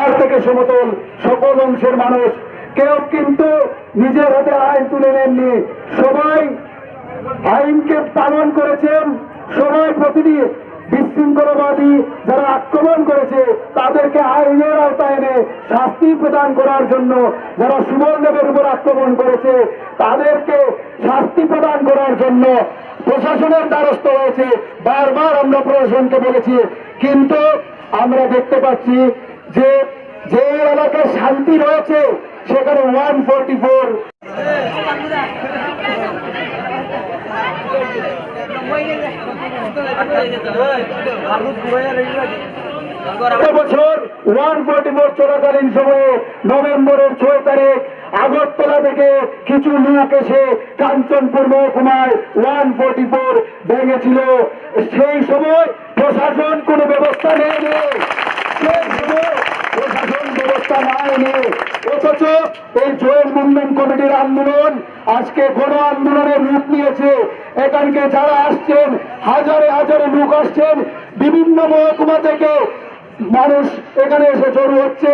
আর থেকে সমতল সকল অংশের মানুষ কেউ কিন্তু নিজের হাতে আইন তুলে নেননি। সবাই আইনকে পালন করেছেন। সবাই প্রতিটি বিশৃঙ্খলাবাদী যারা আক্রমণ করেছে তাদেরকে আইনের আওতায় এনে শাস্তি প্রদান করার জন্য, যারা সুবল দেবের উপর আক্রমণ করেছে তাদেরকে শাস্তি প্রদান করার জন্য প্রশাসনের দ্বারস্থ হয়েছে। বারবার আমরা প্রশাসনকে বলেছি, কিন্তু আমরা দেখতে পাচ্ছি যে যে এলাকায় শান্তি রয়েছে সেখানে 144 বছর 144 চলাকালীন সময়ে নভেম্বরের 6 তারিখ আগরতলা থেকে কিছু লোক এসে কাঞ্চনপুর মহকুমায় 144 ভেঙেছিল। সেই সময় প্রশাসন কোনো ব্যবস্থা নেয়নি। সেই সময় প্রশাসন ব্যবস্থা নেয়নি। অথচ এই জয়েন্ট মুভমেন্ট কমিটির আন্দোলন আজকে গণ আন্দোলনের রূপ নিয়েছে। এখানকে যারা আসছেন, হাজারে হাজারে লোক আসছেন, বিভিন্ন মহকুমা থেকে মানুষ এখানে এসে জড়ো হচ্ছে।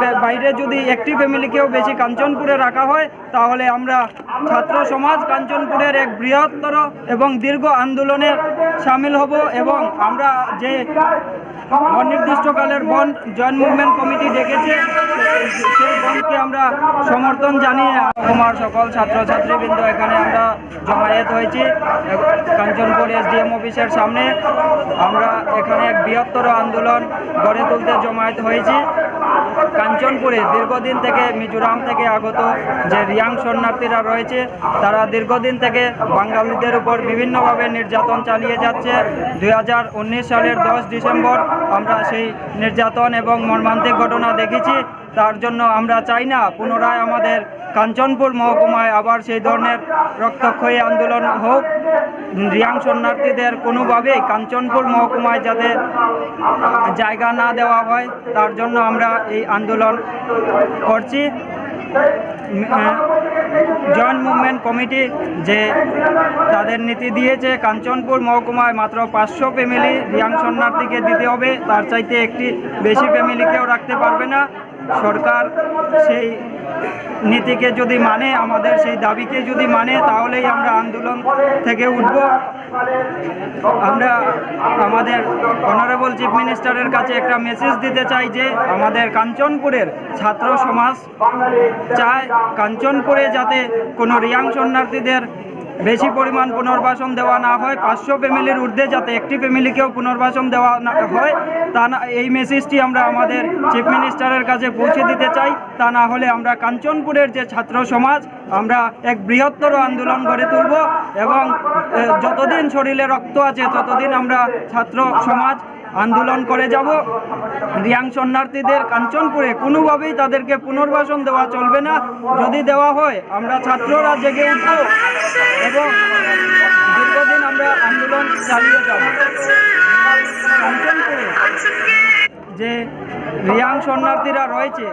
এর বাইরে যদি একটি ফ্যামিলিকেও বেশি কাঞ্চনপুরে রাখা হয় তাহলে আমরা ছাত্র সমাজ কাঞ্চনপুরের এক বৃহত্তর এবং দীর্ঘ আন্দোলনে সামিল হব এবং আমরা যে অনির্দিষ্টকালের বন্ধ জয়েন্ট মুভমেন্ট কমিটি ডেকেছে সেই বন্ধকে আমরা সমর্থন জানিয়ে আমার সকল ছাত্রছাত্রীবৃন্দ এখানে আমরা জমায়েত হয়েছি কাঞ্চনপুর SDM অফিসের সামনে। আমরা এখানে এক বৃহত্তর আন্দোলন গড়ে তুলতে জমায়েত হয়েছি। কাঞ্চনপুরে দীর্ঘদিন থেকে মিজোরাম থেকে আগত যে রিয়াং শরণার্থীরা রয়েছে তারা দীর্ঘদিন থেকে বাঙালিদের উপর বিভিন্নভাবে নির্যাতন চালিয়ে যাচ্ছে। 2019 সালের 10 ডিসেম্বর আমরা সেই নির্যাতন এবং মর্মান্তিক ঘটনা দেখেছি। তার জন্য আমরা চাই না পুনরায় আমাদের কাঞ্চনপুর মহকুমায় আবার সেই ধরনের রক্তক্ষয়ী আন্দোলন হোক। রিয়াং শরণার্থীদের কোনোভাবেই কাঞ্চনপুর মহকুমায় যাতে জায়গা না দেওয়া হয় তার জন্য আমরা এই আন্দোলন করছি। জয়েন্ট মুভমেন্ট কমিটি যে তাদের নীতি দিয়েছে কাঞ্চনপুর মহকুমায় মাত্র 500 ফ্যামিলি রিয়াং শরণার্থীকে দিতে হবে, তার চাইতে একটি বেশি ফ্যামিলিকেও রাখতে পারবে না। সরকার সেই নীতিকে যদি মানে, আমাদের সেই দাবিকে যদি মানে, তাহলেই আমরা আন্দোলন থেকে উঠব। আমরা আমাদের অনারেবল চিফ মিনিস্টারের কাছে একটা মেসেজ দিতে চাই যে আমাদের কাঞ্চনপুরের ছাত্র সমাজ চায় কাঞ্চনপুরে যাতে কোনো রিয়াং শরণার্থীদের বেশি পরিমাণ পুনর্বাসন দেওয়া না হয়, 500 ফ্যামিলির ঊর্ধ্বে যাতে একটি ফ্যামিলিকেও পুনর্বাসন দেওয়া না হয়। তা না, এই মেসেজটি আমরা আমাদের চিফ মিনিস্টারের কাছে পৌঁছে দিতে চাই। তা না হলে আমরা কাঞ্চনপুরের যে ছাত্র সমাজ আমরা এক বৃহত্তর আন্দোলন গড়ে তুলব এবং যতদিন শরীরে রক্ত আছে ততদিন আমরা ছাত্র সমাজ আন্দোলন করে যাব। রিয়াং শরণার্থীদের কাঞ্চনপুরে কোনোভাবেই তাদেরকে পুনর্বাসন দেওয়া চলবে না। যদি দেওয়া হয় আমরা ছাত্ররা জেগে উঠব এবং দীর্ঘদিন আমরা আন্দোলন চালিয়ে যাব। কাঞ্চনপুরে যে রিয়াং শরণার্থীরা রয়েছে